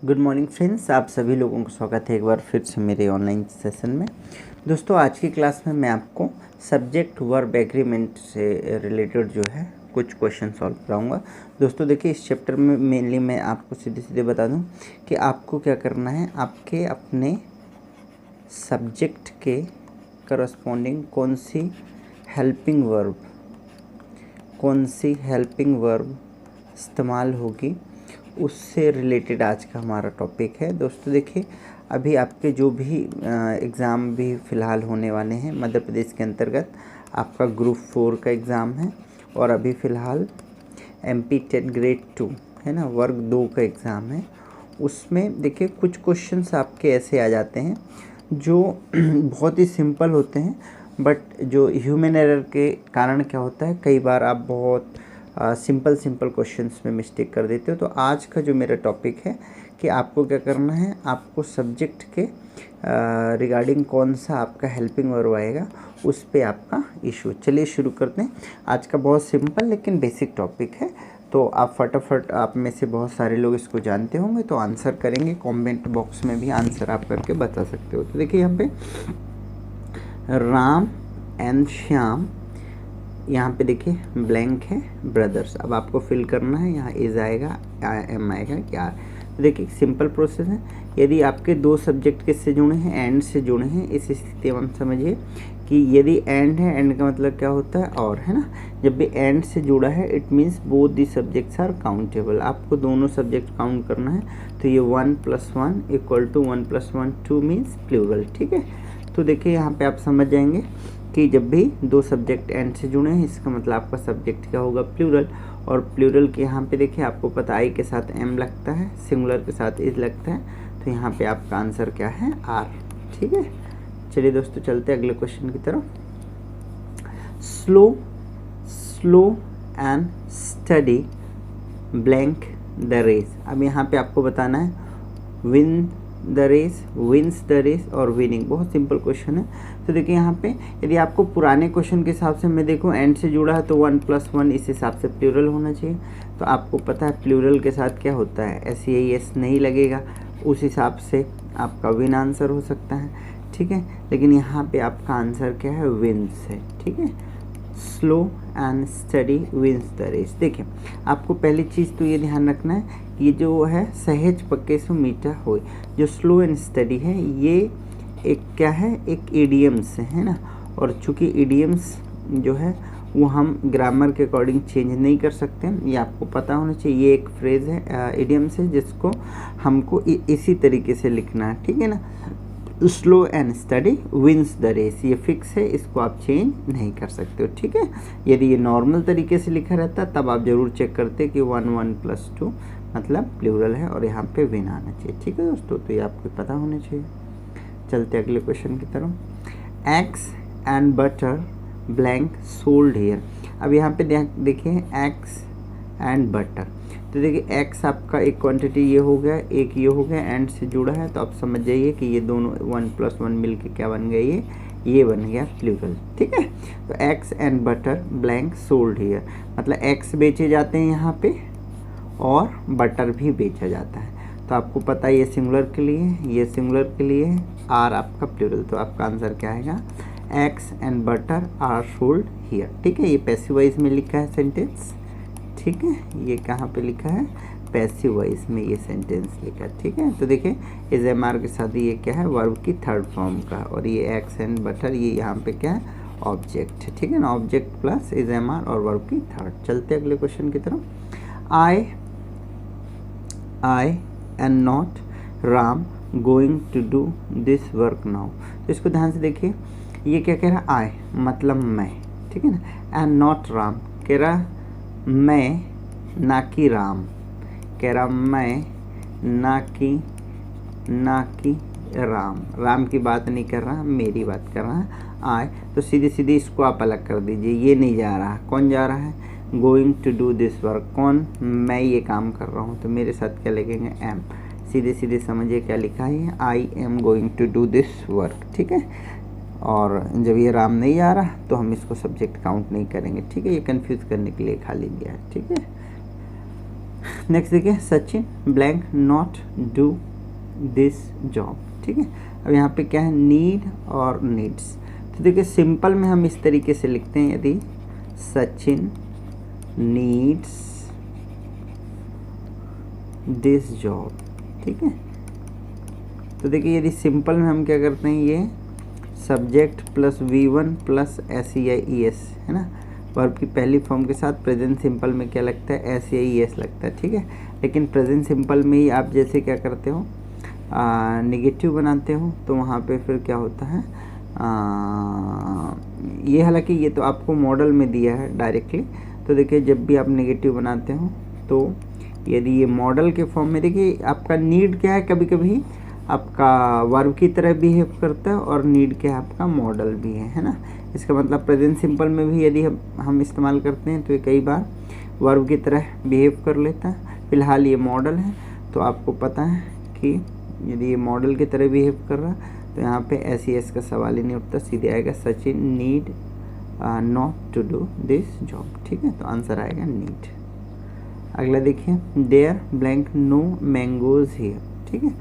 Good morning friends, आप सभी लोगों को स्वागत है एक बार फिर से मेरे ऑनलाइन सेशन में। दोस्तों, आज की क्लास में मैं आपको सब्जेक्ट वर्ब एग्रीमेंट से रिलेटेड जो है कुछ क्वेश्चन सॉल्व कराऊंगा। दोस्तों देखिए, इस चैप्टर में मेनली मैं आपको सीधे सीधे बता दूं कि आपको क्या करना है। आपके अपने सब्जेक्ट के करस्पॉन्डिंग कौन सी हेल्पिंग वर्ब इस्तेमाल होगी, उससे रिलेटेड आज का हमारा टॉपिक है। दोस्तों देखिए, अभी आपके जो भी एग्ज़ाम भी फ़िलहाल होने वाले हैं मध्य प्रदेश के अंतर्गत, आपका ग्रुप 4 का एग्ज़ाम है और अभी फ़िलहाल MP टेट ग्रेड 2 है ना, वर्ग 2 का एग्ज़ाम है। उसमें देखिए कुछ क्वेश्चंस आपके ऐसे आ जाते हैं जो बहुत ही सिंपल होते हैं, बट जो ह्यूमन एरर के कारण क्या होता है, कई बार आप बहुत सिंपल क्वेश्चंस में मिस्टेक कर देते हो। तो आज का जो मेरा टॉपिक है कि आपको क्या करना है, आपको सब्जेक्ट के रिगार्डिंग कौन सा आपका हेल्पिंग वर्ब आएगा, उस पे आपका इशू। चलिए शुरू करते हैं। आज का बहुत सिंपल लेकिन बेसिक टॉपिक है, तो आप फटाफट, आप में से बहुत सारे लोग इसको जानते होंगे तो आंसर करेंगे। कमेंट बॉक्स में भी आंसर आप करके बता सकते हो। तो देखिए यहाँ पे राम एंड श्याम, यहाँ पे देखिए ब्लैंक है ब्रदर्स। अब आपको फिल करना है, यहाँ इज आएगा, एम आएगा, क्या। तो देखिए सिंपल प्रोसेस है। यदि आपके दो सब्जेक्ट किससे जुड़े हैं, एंड से जुड़े हैं, इस स्थिति में हम समझिए कि यदि एंड है, एंड का मतलब क्या होता है, और, है ना। जब भी एंड से जुड़ा है it means both the subjects are countable. आपको दोनों सब्जेक्ट काउंट करना है। तो ये 1 + 1 = 1 + 1 2 मीन्स प्लूरल, ठीक है। तो देखिए यहाँ पे आप समझ जाएंगे कि जब भी दो सब्जेक्ट एंड से जुड़े हैं, इसका मतलब आपका सब्जेक्ट क्या होगा, प्लूरल। और प्लूरल के यहाँ पे देखिए आपको पता, आई के साथ एम लगता है, सिंगुलर के साथ इज लगता है, तो यहाँ पे आपका आंसर क्या है, आर, ठीक है। चलिए दोस्तों, चलते हैं अगले क्वेश्चन की तरफ। Slow and steady blank the race. अब यहाँ पे आपको बताना है win the race, wins the race और विनिंग। बहुत सिंपल क्वेश्चन है। तो देखिए यहाँ पे यदि आपको पुराने क्वेश्चन के हिसाब से मैं देखूँ, एंड से जुड़ा है तो 1 + 1 इस हिसाब से प्लूरल होना चाहिए। तो आपको पता है प्लूरल के साथ क्या होता है, SES नहीं लगेगा, उस हिसाब से आपका विन आंसर हो सकता है, ठीक है। लेकिन यहाँ पे आपका आंसर क्या है, विंस है, ठीक है। Slow and steady wins the race. देखिए आपको पहली चीज़ तो ये ध्यान रखना है, ये जो है सहज पक्के सो मीठा होए। जो स्लो एंड स्टडी है ये एक क्या है, एक इडियम्स है ना। और चूँकि इडियम्स जो है वो हम ग्रामर के अकॉर्डिंग चेंज नहीं कर सकते हैं, ये आपको पता होना चाहिए। ये एक फ्रेज़ है, इडियम्स है, जिसको हमको इसी तरीके से लिखना है, ठीक है ना। Slow and steady wins the race, ये फिक्स है, इसको आप चेंज नहीं कर सकते हो, ठीक है। यदि ये नॉर्मल तरीके से लिखा रहता तब आप ज़रूर चेक करते कि 1 1 + 2 मतलब प्लूरल है और यहाँ पे विन आना चाहिए, ठीक है दोस्तों। तो ये आपको पता होना चाहिए। चलते अगले क्वेश्चन की तरफ। Eggs and butter blank sold here. अब यहाँ पे देखिए एग्स एंड बटर। तो देखिए एक्स आपका एक क्वांटिटी ये हो गया, एक ये हो गया, एंड से जुड़ा है, तो आप समझ जाइए कि ये दोनों 1 + 1 मिल के क्या बन गया, ये बन गया प्लूरल, ठीक है। तो x and butter blank sold here, मतलब एक्स बेचे जाते हैं यहाँ पे और बटर भी बेचा जाता है। तो आपको पता है ये सिंगुलर के लिए, ये सिंगुलर के लिए है, आर आपका प्लूरल। तो आपका आंसर क्या आएगा, eggs and butter are sold here, ठीक है। ये पैसिव वॉइस में लिखा है सेंटेंस, ठीक है। ये कहाँ पे लिखा है, पैसिव वॉइस में ये सेंटेंस लिखा है, ठीक है। तो देखिए इज MR के साथ ये क्या है, वर्ब की थर्ड फॉर्म का, और ये एक्स एंड बटर ये यहाँ पे क्या है, ऑब्जेक्ट है, ठीक है ना। ऑब्जेक्ट प्लस इज MR और वर्ब की थर्ड। चलते अगले क्वेश्चन की तरफ। I and not ram going to do this work now. तो इसको ध्यान से देखिए, ये क्या कह रहा है, आई मतलब मैं, ठीक है ना, एंड नॉट राम कह रहा मैं ना कि राम, कह रहा मैं ना कि राम की बात नहीं कर रहा, मेरी बात कर रहा है, आए। तो सीधे सीधे इसको आप अलग कर दीजिए, ये नहीं जा रहा, कौन जा रहा है, going to do this work, कौन, मैं ये काम कर रहा हूँ, तो मेरे साथ क्या लिखेंगे, एम। सीधे सीधे समझिए क्या लिखा है, I am going to do this work, ठीक है। और जब ये राम नहीं आ रहा तो हम इसको सब्जेक्ट काउंट नहीं करेंगे, ठीक है। ये कंफ्यूज करने के लिए खाली दिया है, ठीक है। नेक्स्ट देखिए, Sachin blank not do this job. ठीक है, अब यहाँ पे क्या है, नीड और नीड्स। तो देखिए सिंपल में हम इस तरीके से लिखते हैं, यदि सचिन नीड्स दिस जॉब। ठीक है, तो देखिए यदि सिंपल में हम क्या करते हैं, ये subject plus V1 plus SEIES है ना, वर्ब की पहली फॉर्म के साथ प्रेजेंट सिंपल में क्या लगता है, SEIES लगता है। ठीक है, लेकिन प्रेजेंट सिंपल में ही आप जैसे क्या करते हो, नेगेटिव बनाते हो, तो वहाँ पे फिर क्या होता है, ये हालांकि ये तो आपको मॉडल में दिया है डायरेक्टली। तो देखिए जब भी आप नेगेटिव बनाते हो, तो यदि ये मॉडल के फॉर्म में, देखिए आपका नीड क्या है, कभी कभी आपका वर्ब की तरह बिहेव करता है, और नीड क्या है, आपका मॉडल भी है ना। इसका मतलब प्रेजेंट सिंपल में भी यदि हम इस्तेमाल करते हैं तो ये कई बार वर्ब की तरह बिहेव कर लेता है। फिलहाल ये मॉडल है, तो आपको पता है कि यदि ये मॉडल की तरह बिहेव कर रहा है तो यहाँ पे SES का सवाल ही नहीं उठता, सीधे आएगा Sachin need not to do this job. ठीक है, तो आंसर आएगा नीड। अगला देखिए, there blank no mangoes here. ठीक है,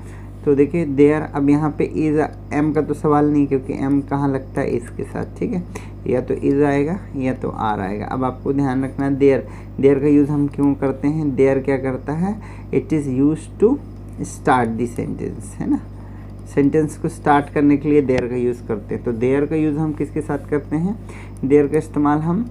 तो देखिए देयर, अब यहाँ पे इज, एम का तो सवाल नहीं, क्योंकि एम कहाँ लगता है, इसके साथ। ठीक है, या तो इज आएगा या तो आर आएगा। अब आपको ध्यान रखना है, देयर का यूज़ हम क्यों करते हैं, देयर क्या करता है, it is use to start the sentence, है ना। सेंटेंस को स्टार्ट करने के लिए देयर का यूज़ करते हैं। तो देयर का यूज़ हम किसके साथ करते हैं, देयर का इस्तेमाल हम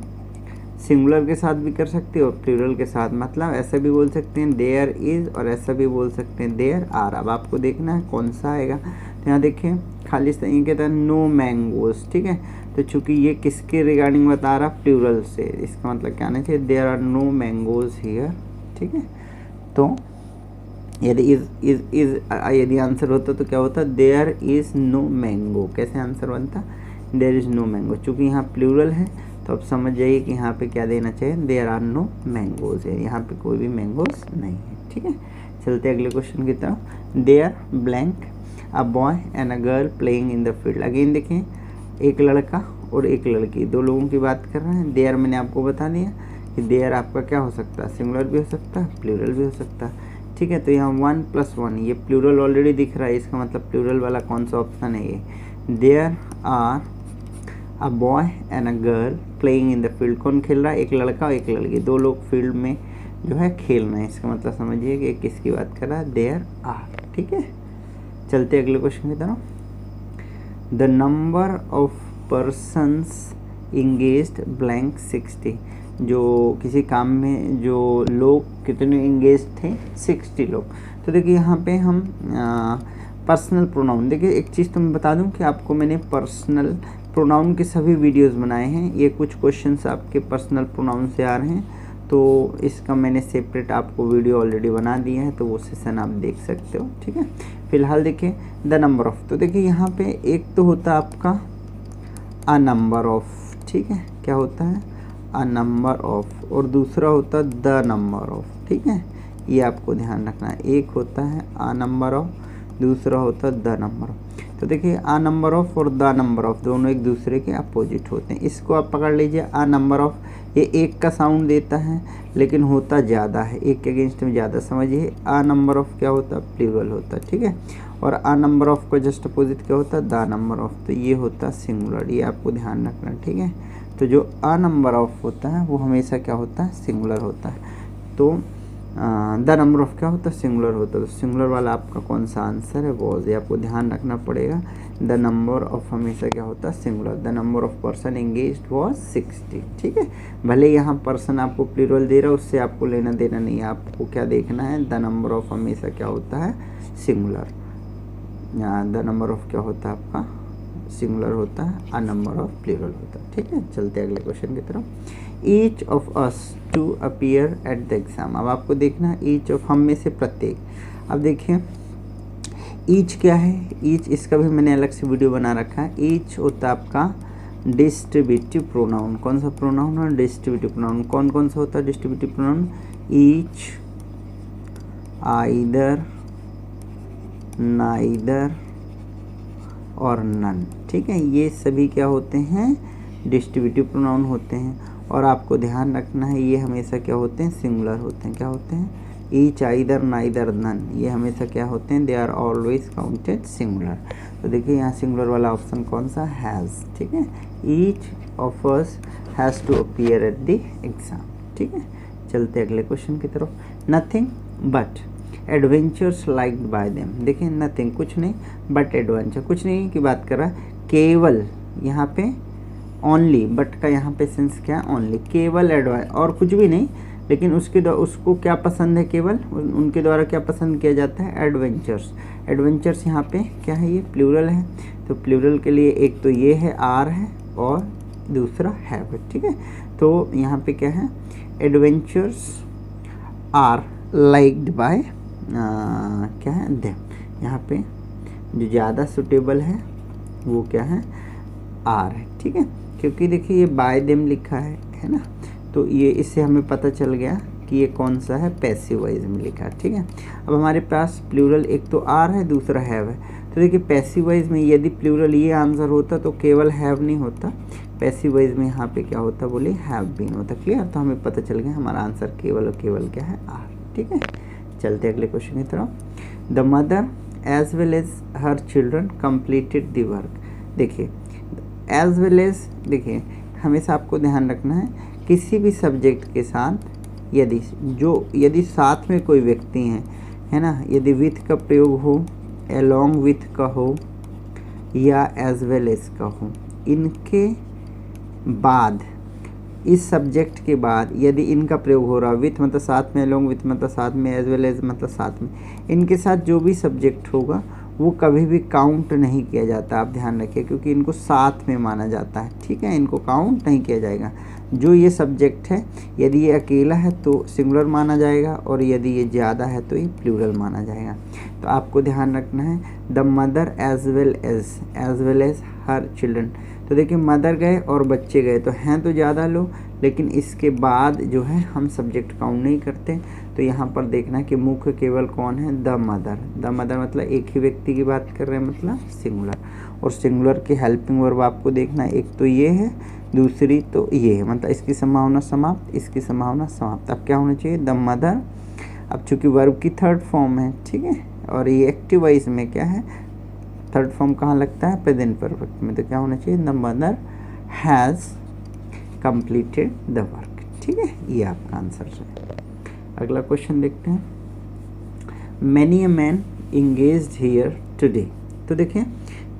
सिंगुलर के साथ भी कर सकते हैं और प्लूरल के साथ। मतलब ऐसा भी बोल सकते हैं देयर इज़, और ऐसा भी बोल सकते हैं देयर आर। अब आपको देखना है कौन सा आएगा। तो यहाँ देखिए खाली ये कहता है नो मैंगोज। ठीक है, तो चूंकि ये किसके रिगार्डिंग बता रहा, प्लूरल से, इसका मतलब क्या आना चाहिए, there are no mangoes here. ठीक है, तो यदि इज यदि आंसर होता तो क्या होता, देयर इज़ नो मैंगो। कैसे आंसर बनता, देयर इज़ नो मैंगो। चूँकि यहाँ प्लूरल है तो अब समझ जाइए कि यहाँ पे क्या देना चाहिए, देयर आर नो मैंगोज है, यहाँ पे कोई भी मैंगोज नहीं है। ठीक है, चलते अगले क्वेश्चन की तरफ। There blank a boy and a girl playing in the field. Again देखें, एक लड़का और एक लड़की, दो लोगों की बात कर रहे हैं। देयर मैंने आपको बता दिया कि देयर आपका क्या हो सकता है, सिंगुलर भी हो सकता है, प्लूरल भी हो सकता है। ठीक है, तो यहाँ 1+1, ये प्लूरल ऑलरेडी दिख रहा है, इसका मतलब प्लूरल वाला कौन सा ऑप्शन है, ये there are a boy and a girl playing in the field. कौन खेल रहा है, एक लड़का और एक लड़की, दो लोग फील्ड में जो है खेल रहे हैं। इसका मतलब समझिए कि किसकी बात कर रहा है, देयर आर। ठीक है, चलते अगले क्वेश्चन की तरफ। The number of persons engaged blank 60। जो किसी काम में जो लोग कितने इंगेज थे, 60 लोग। तो देखिए यहाँ पे हम पर्सनल प्रोनाउन, देखिए एक चीज़ तो मैं बता दूं कि आपको मैंने पर्सनल प्रोनाउन के सभी वीडियोस बनाए हैं। ये कुछ क्वेश्चंस आपके पर्सनल प्रोनाउन से आ रहे हैं, तो इसका मैंने सेपरेट आपको वीडियो ऑलरेडी बना दिया है, तो वो सेशन आप देख सकते हो। ठीक है, फिलहाल देखिए द नंबर ऑफ। तो देखिए यहाँ पे एक तो होता है आपका अ नंबर ऑफ। ठीक है, क्या होता है, अ नंबर ऑफ, और दूसरा होता है द नंबर ऑफ। ठीक है, ये आपको ध्यान रखना है, एक होता है अ नंबर ऑफ, दूसरा होता है द नंबर ऑफ। तो देखिए अ नंबर ऑफ और द नंबर ऑफ दोनों एक दूसरे के अपोजिट होते हैं। इसको आप पकड़ लीजिए, अ नंबर ऑफ, ये एक का साउंड देता है लेकिन होता ज़्यादा है, एक के अगेंस्ट में ज़्यादा। समझिए अ नंबर ऑफ क्या होता है, प्लूरल होता है। ठीक है, और अ नंबर ऑफ को जस्ट अपोजिट क्या होता है, द नंबर ऑफ, तो ये होता है सिंगुलर। ये आपको ध्यान रखना। ठीक है, तो जो अ नंबर ऑफ होता है वो हमेशा क्या होता है, सिंगुलर होता है। तो द नंबर ऑफ क्या होता है, सिंगुलर होता है। तो सिंगुलर वाला आपका कौन सा आंसर है, वॉज। ये आपको ध्यान रखना पड़ेगा, द नंबर ऑफ हमेशा क्या होता है, singular. The number of person engaged was 60। ठीक है, भले यहाँ पर्सन आपको प्लूरल दे रहा है, उससे आपको लेना देना नहीं है। आपको क्या देखना है, द नंबर ऑफ हमेशा क्या होता है, सिंगुलर। द नंबर ऑफ क्या होता है आपका, सिंगुलर होता है, अ नंबर ऑफ प्लूरल होता है। ठीक है, चलते अगले क्वेश्चन की तरफ। Each of us to appear at the exam. अब आपको देखना है ईच ऑफ, हम में से प्रत्येक। अब देखिए ईच क्या है, ईच इसका भी मैंने अलग से वीडियो बना रखा है। ईच होता है आपका डिस्ट्रीब्यूटिव प्रोनाउन। कौन सा प्रोनाउन है, डिस्ट्रीब्यूटिव प्रोनाउन। कौन कौन सा होता है distributive pronoun, each, either, neither और नन। ठीक है, ये सभी क्या होते हैं, डिस्ट्रीब्यूटिव प्रोनाउन होते हैं। और आपको ध्यान रखना है ये हमेशा क्या होते हैं, सिंगुलर होते हैं। क्या होते हैं, ईच, आइदर, नाइदर, नन, ये हमेशा क्या होते हैं, they are always counted singular. तो देखिए यहाँ सिंगुलर वाला ऑप्शन कौन सा, हैज़, ठीक है। Each of us has to appear at the exam, ठीक है। चलते अगले क्वेश्चन की तरफ। Nothing but adventures liked by them. देखिए नथिंग कुछ नहीं, बट एडवेंचर कुछ नहीं की बात कर रहा है, केवल यहाँ पे ओनली, बट का यहाँ पे सेंस क्या है, ओनली, केवल एडवेंचर और कुछ भी नहीं, लेकिन उसको क्या पसंद है, केवल उनके द्वारा क्या पसंद किया जाता है, एडवेंचर्स। एडवेंचर्स यहाँ पे क्या है, ये प्लूरल है, तो प्लूरल के लिए एक तो ये है आर है और दूसरा हैव, ठीक है। तो यहाँ पे क्या है, एडवेंचर्स आर लाइक्ड बाय क्या है, देम। यहाँ पे जो ज़्यादा सुटेबल है वो क्या है, आर है, ठीक है। क्योंकि देखिए ये बाय देम लिखा है ना, तो ये इससे हमें पता चल गया कि ये कौन सा है, पैसिव वॉइस में लिखा है, ठीक है। अब हमारे पास प्लूरल एक तो आर है, दूसरा हैव है। तो देखिए पैसिव वॉइस में यदि प्लूरल ये आंसर होता तो केवल हैव नहीं होता, पैसिव वॉइस में यहाँ पे क्या होता, बोले हैव बीन होता। क्लियर, तो हमें पता चल गया हमारा आंसर केवल और केवल क्या है, आर, ठीक है। चलते अगले क्वेश्चन की तरफ। The mother as well as her children completed the work. देखिए एज वेल एज, देखिए हमेशा आपको ध्यान रखना है किसी भी सब्जेक्ट के साथ यदि साथ में कोई व्यक्ति है ना, यदि विथ का प्रयोग हो, अलोंग विथ का हो या एज वेल एज का हो, इनके बाद, इस सब्जेक्ट के बाद यदि इनका प्रयोग हो रहा, विथ मतलब साथ में, अलोंग विथ मतलब साथ में, एज वेल एज मतलब साथ में, इनके साथ जो भी सब्जेक्ट होगा वो कभी भी काउंट नहीं किया जाता, आप ध्यान रखिए, क्योंकि इनको साथ में माना जाता है, ठीक है। इनको काउंट नहीं किया जाएगा। जो ये सब्जेक्ट है यदि ये अकेला है तो सिंगुलर माना जाएगा, और यदि ये ज़्यादा है तो ये प्लूरल माना जाएगा। तो आपको ध्यान रखना है the mother as well as her children. तो देखिए मदर गए और बच्चे गए, तो हैं तो ज़्यादा लोग, लेकिन इसके बाद जो है हम सब्जेक्ट काउंट नहीं करते। तो यहाँ पर देखना है कि मुख्य केवल कौन है, द मदर। द मदर मतलब एक ही व्यक्ति की बात कर रहे हैं, मतलब सिंगुलर। और सिंगुलर के हेल्पिंग वर्ब आपको देखना है, एक तो ये है, दूसरी तो ये है, मतलब इसकी संभावना समाप्त, इसकी संभावना समाप्त। अब क्या होना चाहिए, द मदर। अब चूंकि वर्ब की थर्ड फॉर्म है, ठीक है, और ये एक्टिव वॉइस में क्या है, थर्ड फॉर्म कहाँ लगता है, प्रेजेंट परफेक्ट में। तो क्या होना चाहिए, the mother has completed the work, ठीक है। ये आपका आंसर है। अगला क्वेश्चन देखते हैं। Many a man engaged here today. तो देखिए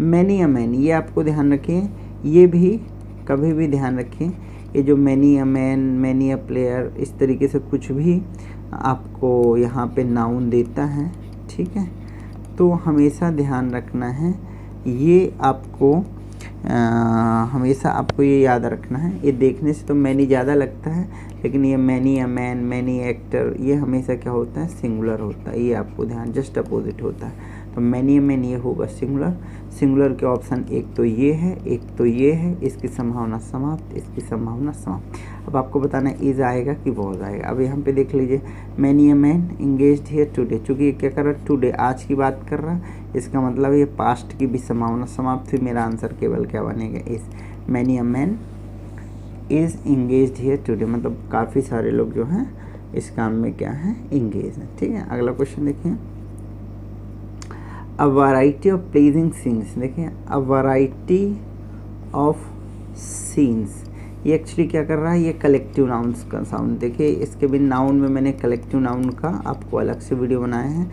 मैनी अ मैन, ये आपको ध्यान रखिए, ये भी कभी भी ध्यान रखें, ये जो many a man, many a player, इस तरीके से कुछ भी आपको यहाँ पे नाउन देता है, ठीक है, तो हमेशा ध्यान रखना है, ये आपको हमेशा आपको ये याद रखना है। ये देखने से तो मैनी ज़्यादा लगता है, लेकिन ये many a man, many actor, ये हमेशा क्या होता है, सिंगुलर होता है। ये आपको ध्यान, जस्ट अपोजिट होता है। तो मैनी अ मैन ये होगा सिंगुलर। सिंगुलर के ऑप्शन एक तो ये है, एक तो ये है, इसकी संभावना समाप्त, इसकी संभावना समाप्त। अब आपको बताना है इज आएगा कि वॉज आएगा। अब यहाँ पे देख लीजिए, many a man engaged here today, चूँकि ये क्या कर रहा है, टुडे, आज की बात कर रहा है, इसका मतलब ये पास्ट की भी संभावना समाप्त हुई। मेरा आंसर केवल क्या बनेगा, is. Many a man is engaged here today, मतलब काफ़ी सारे लोग जो हैं इस काम में क्या है, इंगेज हैं, ठीक है। अगला क्वेश्चन देखिए, a variety of pleasing scenes. देखिए अ वैरायटी ऑफ सीन्स, ये एक्चुअली क्या कर रहा है, ये कलेक्टिव नाउन्स का साउंड। देखिए इसके भी नाउन में मैंने कलेक्टिव नाउन का आपको अलग से वीडियो बनाया है।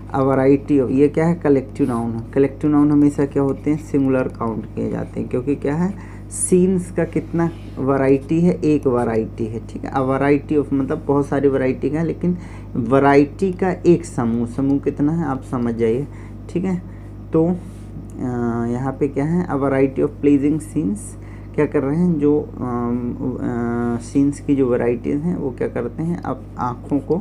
अ वैरायटी ऑफ, ये क्या है, कलेक्टिव नाउन है। कलेक्टिव नाउन हमेशा क्या होते हैं, सिंगुलर काउंट किए जाते हैं, क्योंकि क्या है, सीन्स का कितना वैरायटी है, एक वैरायटी है, ठीक है। अ वैरायटी ऑफ मतलब बहुत सारी वैरायटी का है, लेकिन वैरायटी का एक समूह, समूह कितना है आप समझ जाइए, ठीक है। तो यहाँ पे क्या है, a variety of pleasing scenes, क्या कर रहे हैं, जो सीन्स की जो वैराइटीज़ हैं वो क्या करते हैं, अब आँखों को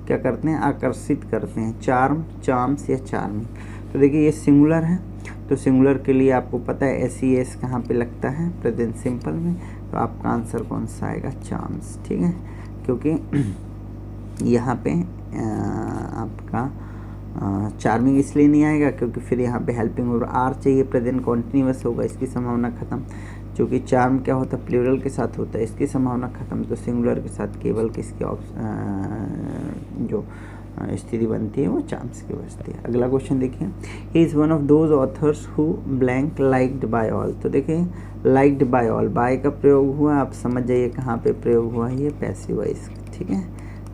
क्या करते हैं, आकर्षित करते हैं। चार्म्स या चार्मिंग। तो देखिए ये सिंगुलर है, तो सिंगुलर के लिए आपको पता है एस कहाँ पे लगता है, प्रेजेंट सिंपल में। तो आपका आंसर कौन सा आएगा, चार्म्स, ठीक है। क्योंकि यहाँ पे आपका चार्मिंग इसलिए नहीं आएगा क्योंकि फिर यहाँ पे हेल्पिंग वर्ब आर चाहिए, प्रेजेंट कॉन्टिन्यूअस होगा, इसकी संभावना खत्म। क्योंकि चार्म क्या होता है, प्लूरल के साथ होता है, इसकी संभावना खत्म। तो सिंगुलर के साथ केवल किसके जो स्थिति बनती है वो चांस की बचती है। अगला क्वेश्चन देखिए, he is one of those authors who blank liked by all. तो देखिए लाइक्ड बाय ऑल, बाय का प्रयोग हुआ, आप समझ जाइए कहाँ पे प्रयोग हुआ है, ये पैसिव वॉइस, ठीक है,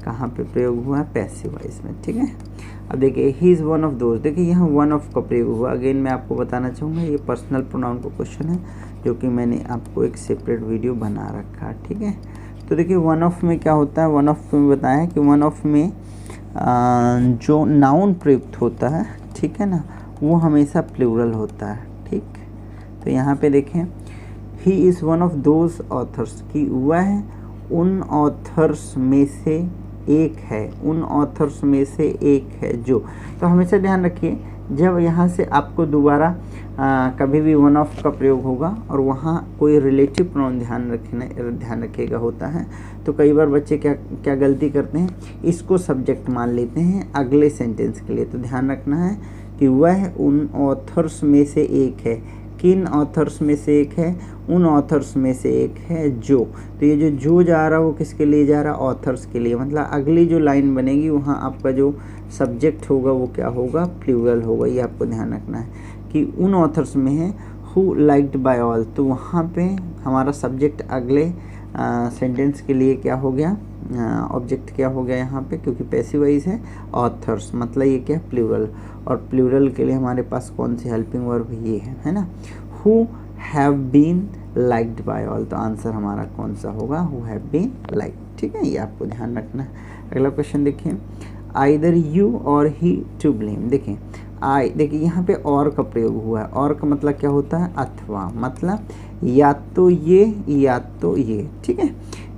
कहाँ पे प्रयोग हुआ है, पैसिव वॉइस में, ठीक है। अब देखिए he is one of those, देखिए यहाँ वन ऑफ का प्रयोग हुआ। अगेन मैं आपको बताना चाहूँगा ये पर्सनल प्रोनाउन का क्वेश्चन है, जो कि मैंने आपको एक सेपरेट वीडियो बना रखा, ठीक है। तो देखिए वन ऑफ में क्या होता है, वन ऑफ में बताया कि वन ऑफ में जो नाउन प्रयुक्त होता है, ठीक है ना, वो हमेशा प्लूरल होता है, ठीक। तो यहाँ पे देखें he is one of those authors, कि वह उन ऑथर्स में से एक है, उन ऑथर्स में से एक है जो। तो हमेशा ध्यान रखिए जब यहाँ से आपको दोबारा कभी भी वन ऑफ का प्रयोग होगा और वहाँ कोई रिलेटिव प्रोनाउन ध्यान रखिएगा होता है, तो कई बार बच्चे क्या गलती करते हैं, इसको सब्जेक्ट मान लेते हैं अगले सेंटेंस के लिए। तो ध्यान रखना है कि वह उन ऑथर्स में से एक है, किन ऑथर्स में से एक है, उन ऑथर्स में से एक है जो। तो ये जो जा रहा है वो किसके लिए जा रहा है, ऑथर्स के लिए, मतलब अगली जो लाइन बनेगी वहाँ आपका जो सब्जेक्ट होगा वो क्या होगा, प्लूरल होगा। ये आपको ध्यान रखना है कि उन ऑथर्स में है हु लाइक्ड बाय ऑल, तो वहाँ पे हमारा सब्जेक्ट अगले सेंटेंस के लिए क्या हो गया, ऑब्जेक्ट क्या हो गया यहाँ पे, क्योंकि पैसिव वॉइस है, ऑथर्स, मतलब ये क्या, प्लूरल। और प्लूरल के लिए हमारे पास कौन सी हेल्पिंग वर्ब ये है ना, who have been liked by all. तो आंसर हमारा कौन सा होगा, हु हैव बीन लाइक्ड, ठीक है, ये आपको ध्यान रखना है। अगला क्वेश्चन देखिए, आइदर यू और ही टू ब्लेम। देखिए यहाँ पे और का प्रयोग हुआ है, और का मतलब क्या होता है, अथवा, मतलब या तो ये या तो ये, ठीक है।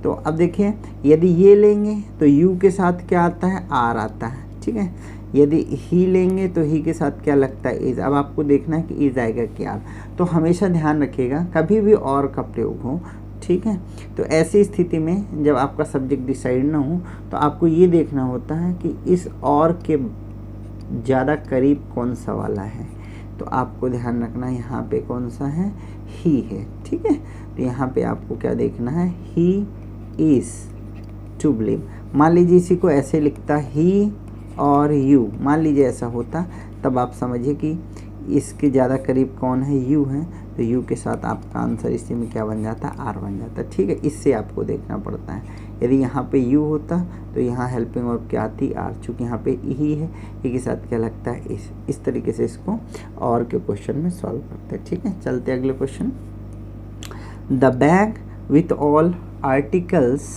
तो अब देखिए यदि ये लेंगे तो यू के साथ क्या आता है, आर आता है, ठीक है। यदि ही लेंगे तो ही के साथ क्या लगता है, इज़। अब आपको देखना है कि इज़ आएगा क्या। तो हमेशा ध्यान रखिएगा कभी भी और का प्रयोग हो, ठीक है, तो ऐसी स्थिति में जब आपका सब्जेक्ट डिसाइड ना हो तो आपको ये देखना होता है कि इस और के ज़्यादा करीब कौन सा वाला है। तो आपको ध्यान रखना है यहाँ पे कौन सा है, ही है, ठीक है। तो यहाँ पे आपको क्या देखना है, ही इज़ टू ब्लेम। मान लीजिए इसी को ऐसे लिखता ही और यू, मान लीजिए ऐसा होता, तब आप समझिए कि इसके ज़्यादा करीब कौन है, यू है। तो यू के साथ आपका आंसर इसी में क्या बन जाता है, आर बन जाता है, ठीक है। इससे आपको देखना पड़ता है, यदि यहाँ पे यू होता तो यहाँ हेल्पिंग वर्ब क्या आती, आर। चूँकि यहाँ पे ही है, ही के साथ क्या लगता है, इस तरीके से इसको और के क्वेश्चन में सॉल्व करते हैं, ठीक है। चलते अगले question, the bag with all articles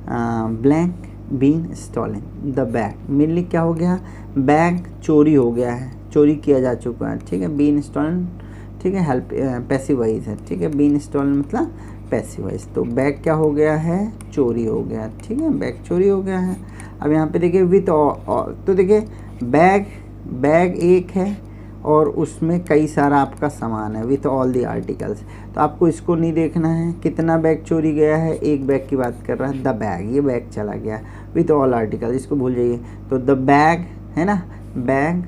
blank been stolen. The bag mainly क्या हो गया, बैग चोरी हो गया है, चोरी किया जा चुका है, ठीक है। बीन स्टॉलन, ठीक है, हेल्प पैसिव वॉइस है, ठीक है। बीन स्टॉलन मतलब पैसिव वॉइस। तो बैग क्या हो गया है, चोरी हो गया, ठीक है, बैग चोरी हो गया है। अब यहाँ पे देखिए विथ ऑल, तो देखिए बैग एक है और उसमें कई सारा आपका सामान है, विथ ऑल द आर्टिकल्स। तो आपको इसको नहीं देखना है कितना बैग चोरी गया है, एक बैग की बात कर रहा है, द बैग, ये बैग चला गया, विथ ऑल आर्टिकल्स इसको भूल जाइए। तो द बैग है ना, बैग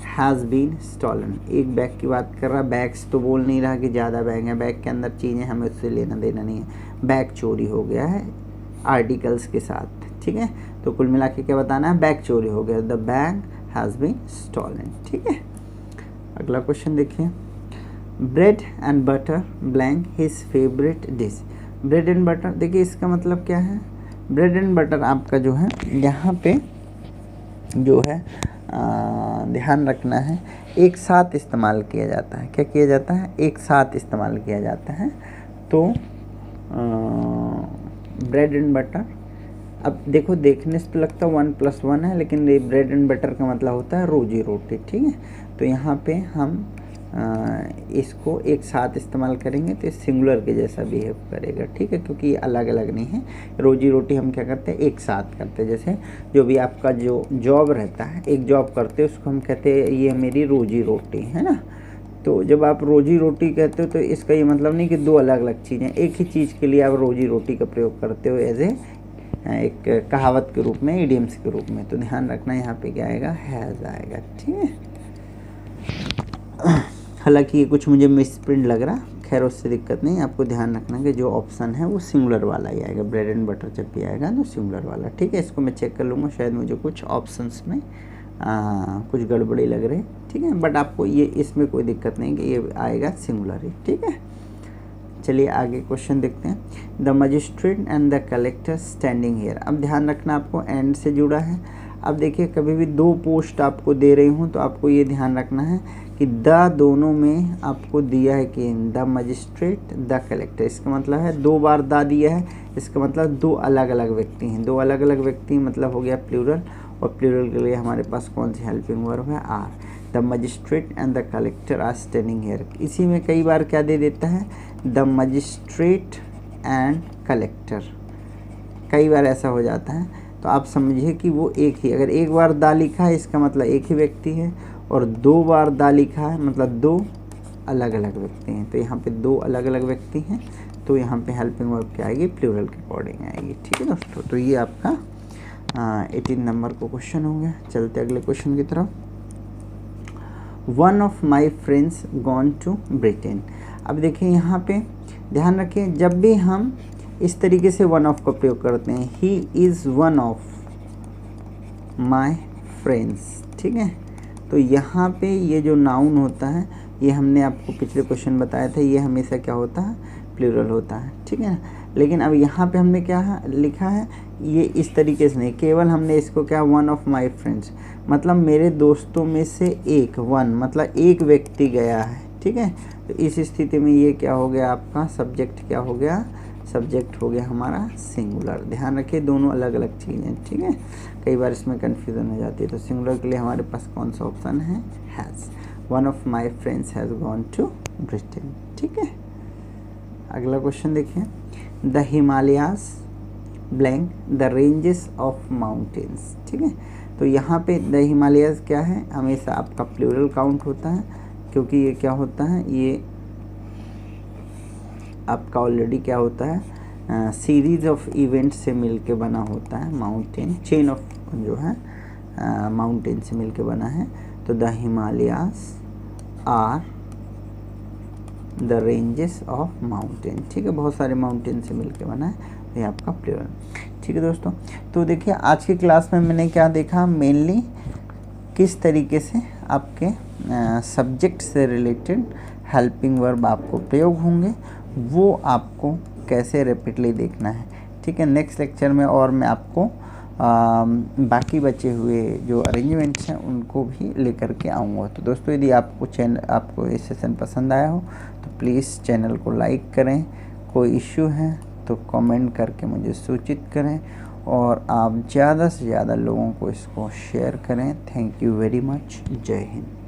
हैज़ बीन स्टॉलन, एक बैग की बात कर रहा, बैग्स तो बोल नहीं रहा कि ज़्यादा बैग है, बैग के अंदर चीज़ें, हमें उससे लेना देना नहीं है। बैग चोरी हो गया है आर्टिकल्स के साथ, ठीक है। तो कुल मिला के क्या बताना है, बैग चोरी हो गया, the bag has been stolen, ठीक है। अगला क्वेश्चन देखिए, bread and butter blank his favourite dish. Bread and butter, देखिए इसका मतलब क्या है, ब्रेड एंड बटर आपका जो है यहाँ पे जो है ध्यान रखना है, एक साथ इस्तेमाल किया जाता है। क्या किया जाता है, एक साथ इस्तेमाल किया जाता है। तो ब्रेड एंड बटर, अब देखो देखने से तो लगता है 1+1 है, लेकिन ये ब्रेड एंड बटर का मतलब होता है रोजी रोटी, ठीक है। तो यहाँ पे हम इसको एक साथ इस्तेमाल करेंगे तो सिंगुलर के जैसा बिहेव करेगा, ठीक है, क्योंकि ये अलग अलग नहीं है। रोजी रोटी हम क्या करते हैं, एक साथ करते हैं। जैसे जो भी आपका जो जॉब रहता है, एक जॉब करते हैं उसको हम कहते हैं ये मेरी रोजी रोटी है ना। तो जब आप रोजी रोटी कहते हो तो इसका ये मतलब नहीं कि दो अलग अलग चीज़ें, एक ही चीज़ के लिए आप रोजी रोटी का प्रयोग करते हो एज एक कहावत के रूप में, इडियम्स के रूप में। तो ध्यान रखना यहाँ पे क्या आएगा, हैज़ आएगा, ठीक है। हालांकि ये कुछ मुझे मिसप्रिंट लग रहा, खैर उससे दिक्कत नहीं, आपको ध्यान रखना कि जो ऑप्शन है वो सिंगुलर वाला ही आएगा। ब्रेड एंड बटर जब भी आएगा तो सिंगुलर वाला, ठीक है। इसको मैं चेक कर लूँगा, शायद मुझे कुछ ऑप्शंस में कुछ गड़बड़ी लग रही, ठीक है। बट आपको ये इसमें कोई दिक्कत नहीं कि ये आएगा सिंगुलर ही, ठीक है। चलिए आगे क्वेश्चन देखते हैं। The magistrate and the collector standing here. अब ध्यान रखना आपको एंड से जुड़ा है। अब देखिए कभी भी दो पोस्ट आपको दे रही हूँ तो आपको ये ध्यान रखना है कि द दोनों में आपको दिया है कि द मजिस्ट्रेट द कलेक्टर, इसका मतलब है 2 बार द दिया है, इसका मतलब 2 अलग अलग व्यक्ति हैं। 2 अलग अलग व्यक्ति मतलब हो गया प्लूरल, और प्लूरल के लिए हमारे पास कौन सी हेल्पिंग वर्ब है, are. The magistrate and the collector are standing here. इसी में कई बार क्या दे देता है, द मजिस्ट्रेट एंड कलेक्टर, कई बार ऐसा हो जाता है। तो आप समझिए कि वो एक ही, अगर एक बार दा लिखा है इसका मतलब एक ही व्यक्ति है, और 2 बार दा लिखा है मतलब 2 अलग अलग व्यक्ति हैं। तो यहाँ पे 2 अलग अलग व्यक्ति हैं, तो यहाँ पे हेल्पिंग वर्ब क्या आएगी, प्लूरल के अकॉर्डिंग आएगी, ठीक है दोस्तों। तो ये आपका 18 नंबर को क्वेश्चन हो गया। चलते अगले क्वेश्चन की तरफ। One of my friends gone to Britain. अब देखिए यहाँ पे ध्यान रखिए, जब भी हम इस तरीके से वन ऑफ का प्रयोग करते हैं, he is one of my friends, ठीक है। तो यहाँ पे ये जो नाउन होता है, ये हमने आपको पिछले क्वेश्चन बताया था, ये हमेशा क्या होता है, प्लूरल होता है, ठीक है ना। लेकिन अब यहाँ पे हमने क्या लिखा है, ये इस तरीके से नहीं, केवल हमने इसको क्या, वन ऑफ माई फ्रेंड्स मतलब मेरे दोस्तों में से एक, वन मतलब एक व्यक्ति गया है, ठीक है। तो इस स्थिति में ये क्या हो गया, आपका सब्जेक्ट क्या हो गया, सब्जेक्ट हो गया हमारा सिंगुलर। ध्यान रखिए दोनों अलग अलग चीज़ें, ठीक है। कई बार इसमें कन्फ्यूज़न हो जाती है। तो सिंगुलर के लिए हमारे पास कौन सा ऑप्शन है, has. One of my friends has gone to Britain, ठीक है। अगला क्वेश्चन देखिए। The Himalayas blank the ranges of mountains, ठीक है। तो यहाँ पे द हिमालयाज क्या है, हमेशा आपका प्लूरल काउंट होता है, क्योंकि ये क्या होता है, ये आपका ऑलरेडी क्या होता है, सीरीज ऑफ इवेंट से मिलके बना होता है। माउंटेन चेन ऑफ जो है माउंटेन से मिलके बना है। तो the Himalayas are the ranges of mountain, ठीक है। बहुत सारे माउंटेन से मिलके बना है, ये आपका प्लूरल, ठीक है दोस्तों। तो देखिए आज की क्लास में मैंने क्या देखा, मेनली किस तरीके से आपके सब्जेक्ट से रिलेटेड हेल्पिंग वर्ब आपको प्रयोग होंगे, वो आपको कैसे रिपीटली देखना है, ठीक है। नेक्स्ट लेक्चर में और मैं आपको बाकी बचे हुए जो अरेंजमेंट्स हैं उनको भी लेकर के आऊँगा। तो दोस्तों यदि आपको ये सेशन पसंद आया हो तो प्लीज़ चैनल को लाइक करें, कोई इश्यू है तो कमेंट करके मुझे सूचित करें, और आप ज़्यादा से ज़्यादा लोगों को इसको शेयर करें। Thank you very much. जय हिंद।